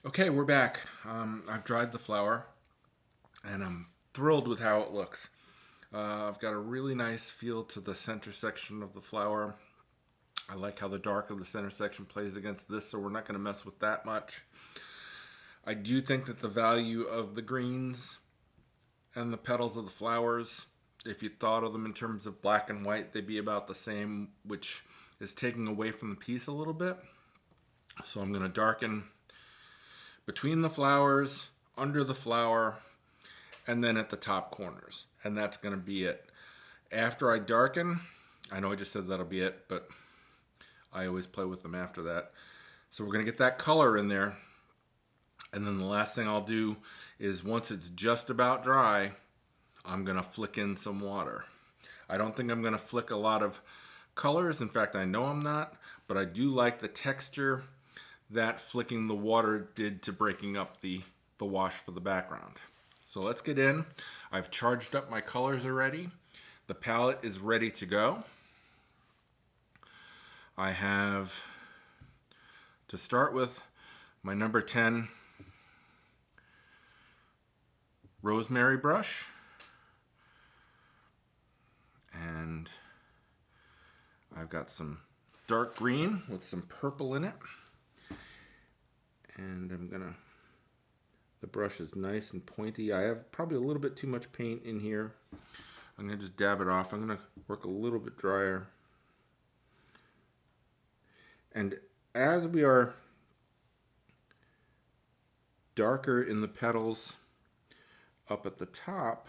Okay, we're back. I've dried the flower and I'm thrilled with how it looks. I've got a really nice feel to the center section of the flower. I like how the dark of the center section plays against this, so we're not going to mess with that much. I do think that the value of the greens and the petals of the flowers, if you thought of them in terms of black and white, they'd be about the same, which is taking away from the piece a little bit. So I'm going to darken between the flowers, under the flower, and then at the top corners. And that's going to be it. After I darken, I know I just said that'll be it, but I always play with them after that. So we're going to get that color in there. And then the last thing I'll do is once it's just about dry, I'm going to flick in some water. I don't think I'm going to flick a lot of colors. In fact, I know I'm not, but I do like the texture that flicking the water did to breaking up the wash for the background. So let's get in. I've charged up my colors already. The palette is ready to go. I have, to start with, my number 10 rosemary brush. And I've got some dark green with some purple in it. And the brush is nice and pointy. I have probably a little bit too much paint in here. I'm gonna just dab it off. I'm gonna work a little bit drier. And as we are darker in the petals up at the top,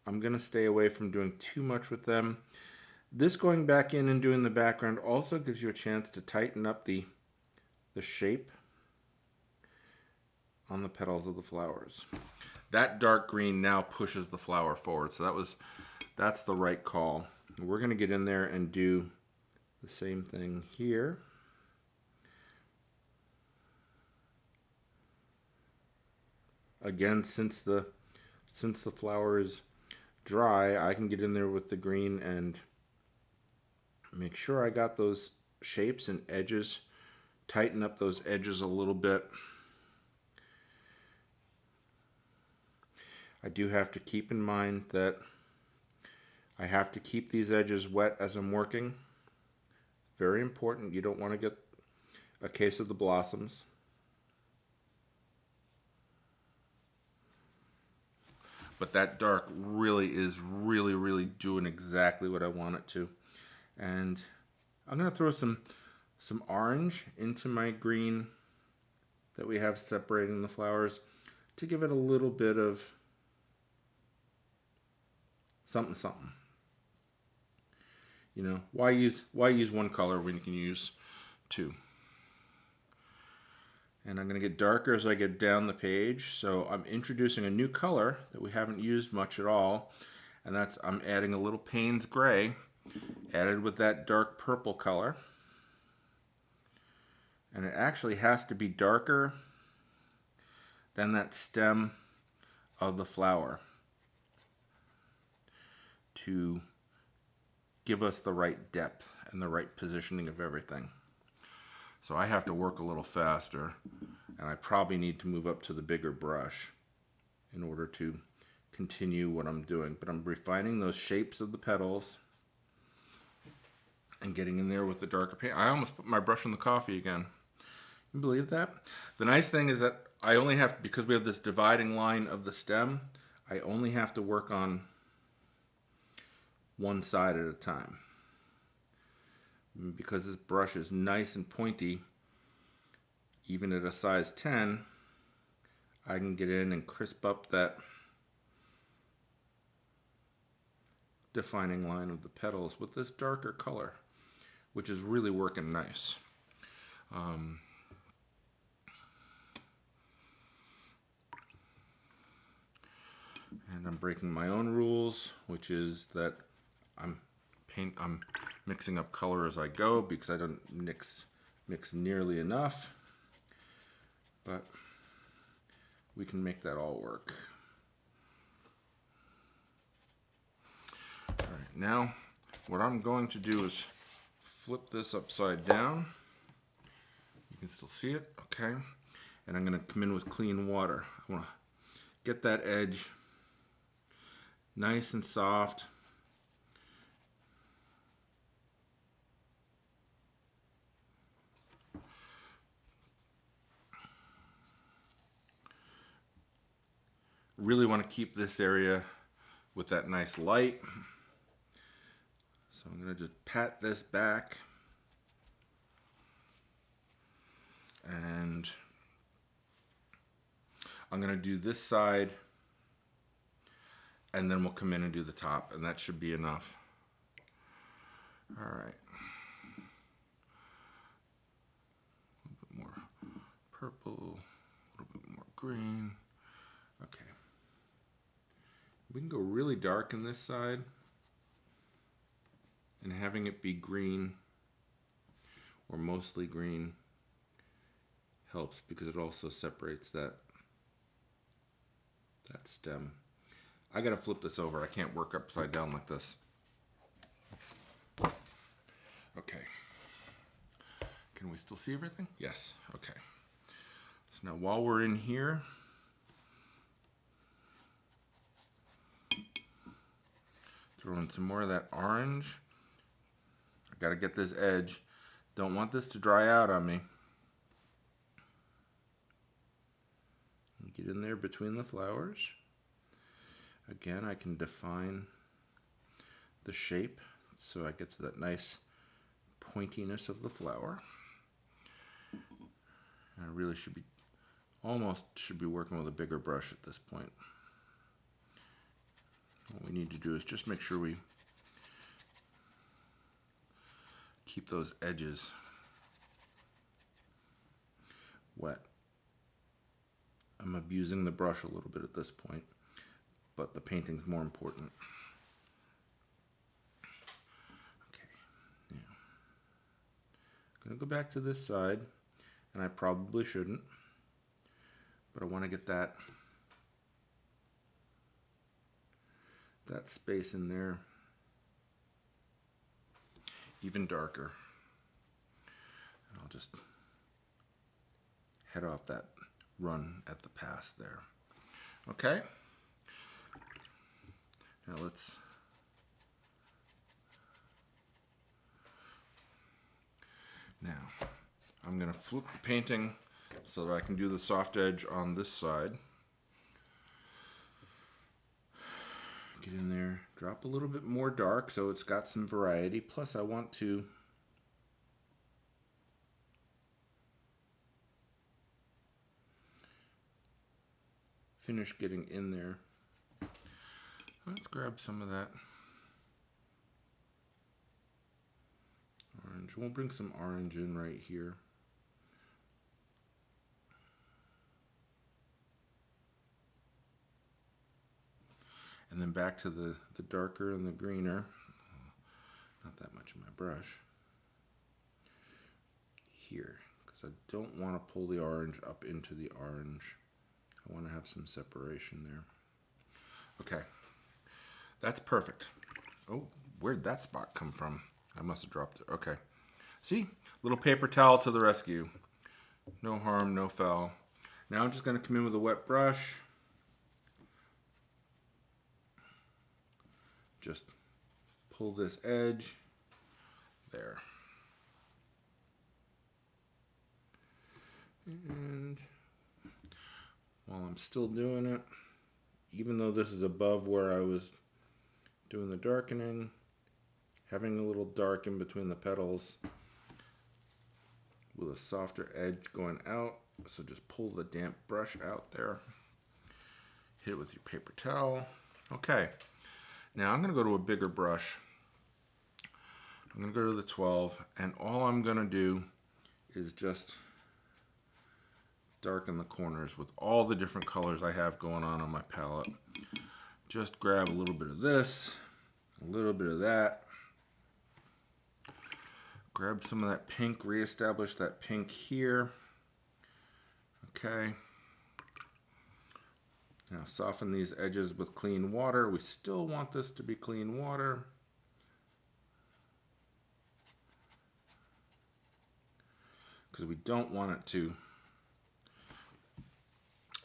I'm gonna stay away from doing too much with them. This going back in and doing the background also gives you a chance to tighten up the shape on the petals of the flowers. That dark green now pushes the flower forward, so that's the right call. We're gonna get in there and do the same thing here. Again, since the flower is dry, I can get in there with the green and make sure I got those shapes and edges, tighten up those edges a little bit. I do have to keep in mind that I have to keep these edges wet as I'm working. Very important. You don't want to get a case of the blossoms. But that dark really is really doing exactly what I want it to. And I'm going to throw some orange into my green that we have separating the flowers to give it a little bit of something. You know, why use one color when you can use two? And I'm going to get darker as I get down the page. So I'm introducing a new color that we haven't used much at all. And I'm adding a little Payne's gray added with that dark purple color. And it actually has to be darker than that stem of the flower to give us the right depth and the right positioning of everything. So I have to work a little faster, and I probably need to move up to the bigger brush in order to continue what I'm doing. But I'm refining those shapes of the petals and getting in there with the darker paint. I almost put my brush in the coffee again. You believe that? The nice thing is that I only have, because we have this dividing line of the stem, I only have to work on one side at a time. Because this brush is nice and pointy, even at a size 10, I can get in and crisp up that defining line of the petals with this darker color, which is really working nice. And I'm breaking my own rules, which is that I'm mixing up color as I go because I don't mix nearly enough, but we can make that all work. All right, now what I'm going to do is flip this upside down. You can still see it, okay? and I'm going to come in with clean water. I want to get that edge nice and soft. Really want to keep this area with that nice light. So I'm going to just pat this back. And I'm going to do this side, and then we'll come in and do the top, and that should be enough. All right. A little bit more purple, a little bit more green. Okay. We can go really dark in this side, and having it be green or mostly green helps because it also separates that stem. I gotta flip this over. I can't work upside down like this. Okay. Can we still see everything? Yes. Okay. So now while we're in here, throw in some more of that orange. I gotta get this edge. Don't want this to dry out on me. Get in there between the flowers. Again, I can define the shape so I get to that nice pointiness of the flower. And I really should be working with a bigger brush at this point. What we need to do is just make sure we keep those edges wet. I'm abusing the brush a little bit at this point, but the painting's more important. Okay, now I'm gonna go back to this side, and I probably shouldn't, but I want to get that space in there even darker. And I'll just head off that run at the pass there. Okay. Now I'm going to flip the painting so that I can do the soft edge on this side. Get in there, drop a little bit more dark so it's got some variety. Plus I want to finish getting in there. Let's grab some of that orange. We'll bring some orange in right here. And then back to the darker and the greener. Not that much in my brush. Here, because I don't want to pull the orange up into the orange. I want to have some separation there. Okay, that's perfect. Oh, where'd that spot come from? I must have dropped it. Okay. See? Little paper towel to the rescue. No harm, no foul. Now I'm just going to come in with a wet brush. Just pull this edge there. And while I'm still doing it, even though this is above where I was doing the darkening, having a little dark in between the petals with a softer edge going out. So just pull the damp brush out there. Hit it with your paper towel. Okay. Now I'm going to go to a bigger brush. I'm going to go to the 12, and all I'm going to do is just darken the corners with all the different colors I have going on my palette. Just grab a little bit of this, a little bit of that. Grab some of that pink, reestablish that pink here. Okay. Now soften these edges with clean water. We still want this to be clean water. Because we don't want it to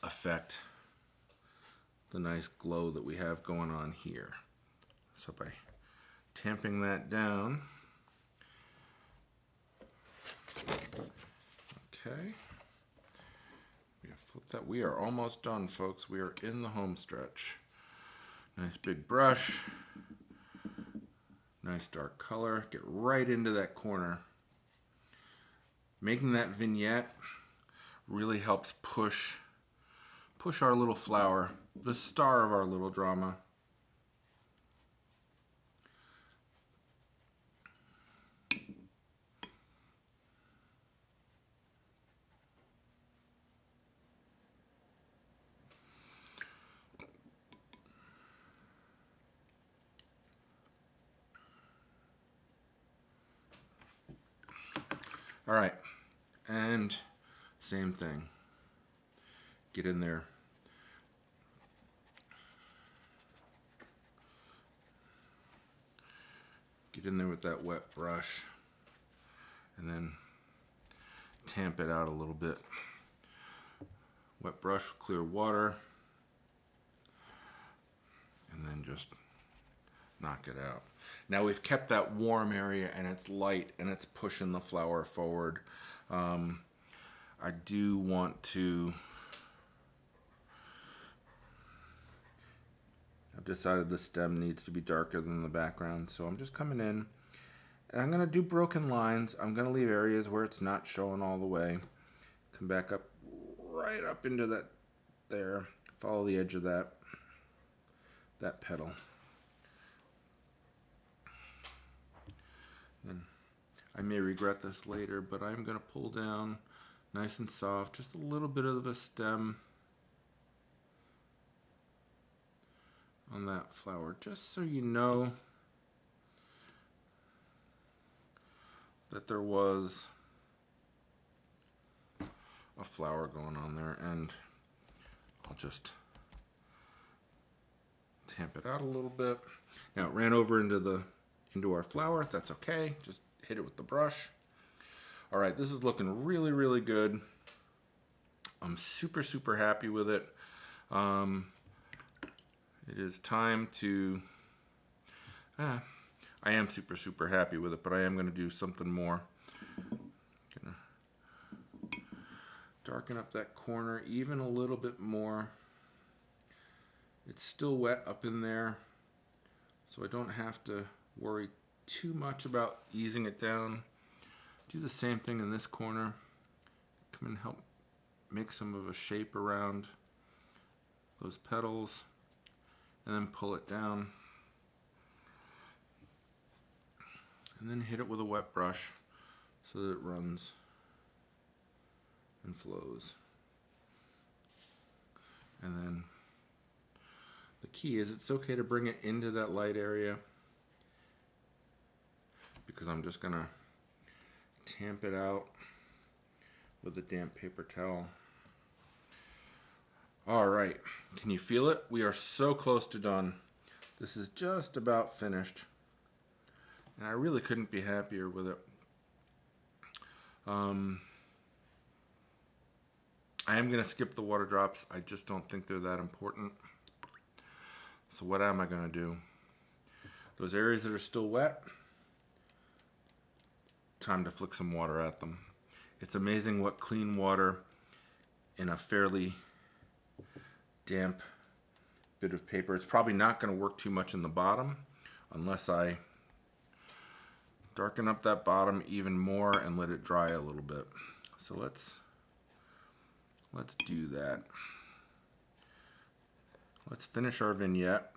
affect the nice glow that we have going on here. So by tamping that down, okay, we have flipped that. We are almost done, folks. We are in the home stretch. Nice big brush, nice dark color. Get right into that corner. Making that vignette really helps push our little flower, the star of our little drama. All right, and same thing. Get in there. Get in there with that wet brush and then tamp it out a little bit. Wet brush with clear water and then just knock it out. Now we've kept that warm area and it's light and it's pushing the flower forward. I do want to, I've decided the stem needs to be darker than the background, so I'm just coming in and I'm gonna do broken lines. I'm gonna leave areas where it's not showing all the way. Come back up, right up into that there. Follow the edge of that petal. And I may regret this later, but I'm gonna pull down nice and soft, just a little bit of a stem on that flower, just so you know that there was a flower going on there. And I'll just tamp it out a little bit. Now it ran over into our flower. That's okay. Just hit it with the brush. All right, this is looking really, really good. I'm super, super happy with it. It is time to, I am super, super happy with it, but I am going to do something more. Gonna darken up that corner even a little bit more. It's still wet up in there, so I don't have to worry too much about easing it down. Do the same thing in this corner. Come and help make some of a shape around those petals and then pull it down. And then hit it with a wet brush so that it runs and flows. And then the key is it's okay to bring it into that light area, because I'm just gonna tamp it out with a damp paper towel. All right, can you feel it? We are so close to done. This is just about finished. And I really couldn't be happier with it. I am gonna skip the water drops. I just don't think they're that important. So what am I gonna do? Those areas that are still wet, time to flick some water at them. It's amazing what clean water in a fairly damp bit of paper. It's probably not going to work too much in the bottom unless I darken up that bottom even more and let it dry a little bit. So let's do that. Let's finish our vignette.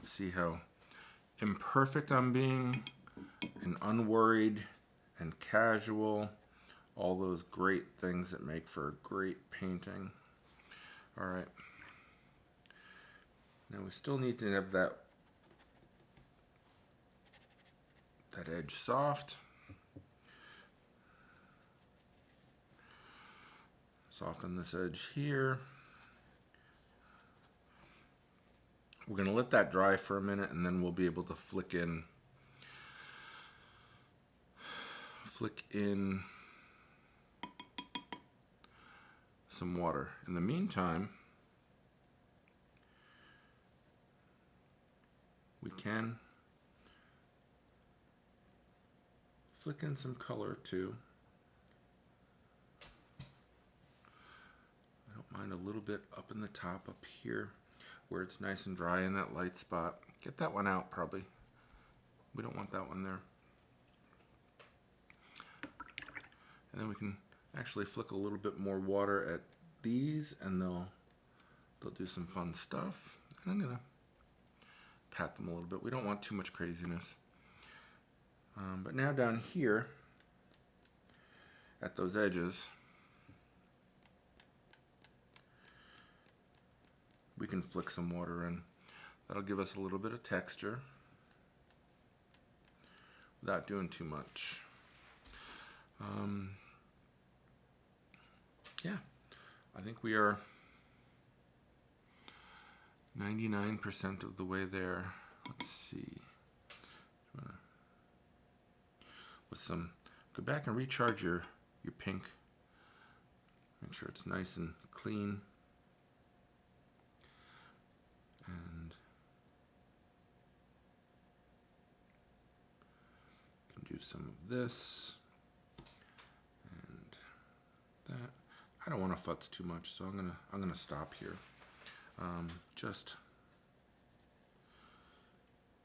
See how imperfect I'm being, and unworried and casual, all those great things that make for a great painting. All right, now we still need to have that edge soft. Soften this edge here. We're going to let that dry for a minute and then we'll be able to flick in flick in some water. In the meantime, we can flick in some color too. I don't mind a little bit up in the top up here where it's nice and dry in that light spot. Get that one out probably. We don't want that one there. And then we can actually flick a little bit more water at these and they'll do some fun stuff. And I'm gonna pat them a little bit. We don't want too much craziness. But now down here at those edges, we can flick some water in. That'll give us a little bit of texture without doing too much. Yeah, I think we are 99% of the way there. Let's see. With some, go back and recharge your pink. Make sure it's nice and clean. And can do some of this and that. I don't want to futz too much, so I'm gonna stop here. Just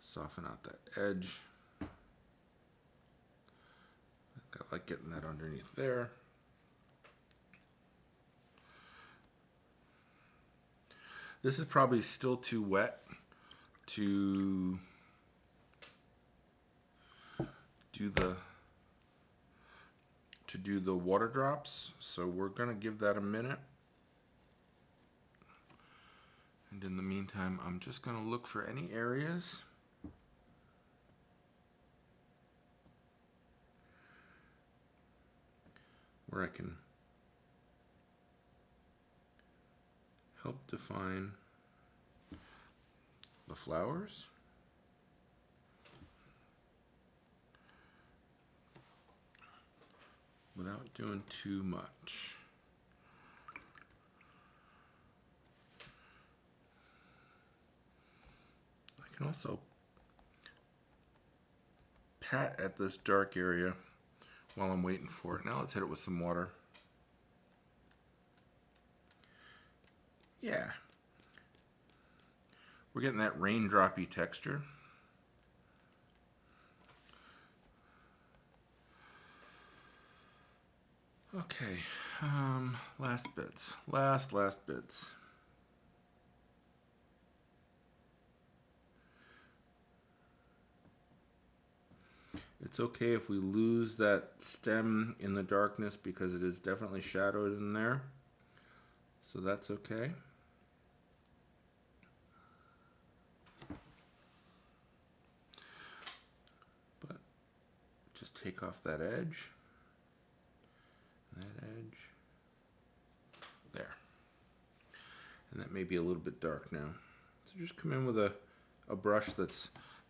soften out that edge. I like getting that underneath there. This is probably still too wet to do the water drops, so we're gonna give that a minute. And in the meantime, I'm just gonna look for any areas where I can help define the flowers. Without doing too much. I can also pat at this dark area while I'm waiting for it. Now let's hit it with some water. Yeah. We're getting that raindroppy texture. Okay, last bits. Last bits. It's okay if we lose that stem in the darkness because it is definitely shadowed in there. So that's okay. But just take off that edge. That edge. There. And that may be a little bit dark now. So just come in with a brush that's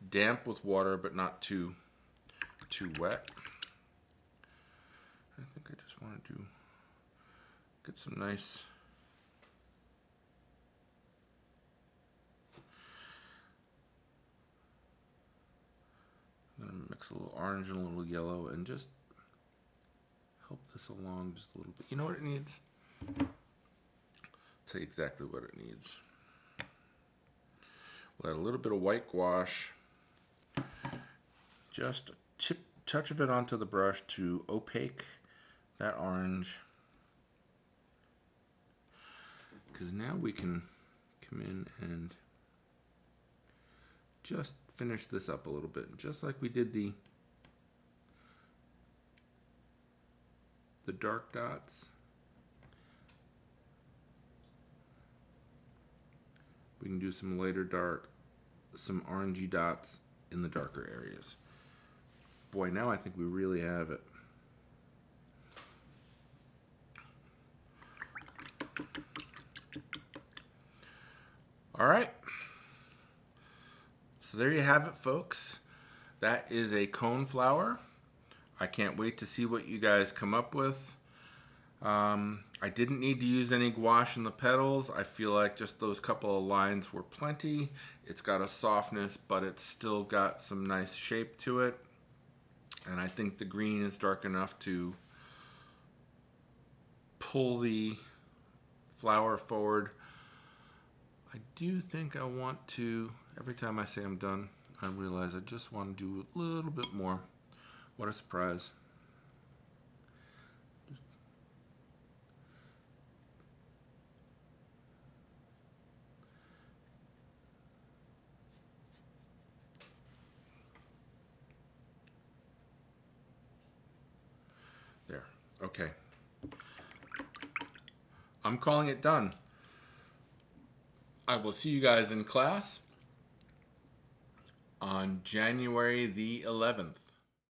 damp with water but not too wet. I think I just want to get some nice I'm going to mix a little orange and a little yellow and just help this along just a little bit. You know what it needs? I'll tell you exactly what it needs. We'll add a little bit of white gouache, just a touch of it onto the brush to opaque that orange. Because now we can come in and just finish this up a little bit, just like we did the dark dots. We can do some lighter dark, some orangey dots in the darker areas. Boy, now I think we really have it. All right. So there you have it, folks. That is a coneflower. I can't wait to see what you guys come up with. I didn't need to use any gouache in the petals. I feel like just those couple of lines were plenty. It's got a softness, but it's still got some nice shape to it. And I think the green is dark enough to pull the flower forward. I do think I want to, every time I say I'm done, I realize I just want to do a little bit more. What a surprise. There. Okay. I'm calling it done. I will see you guys in class on January the 11th.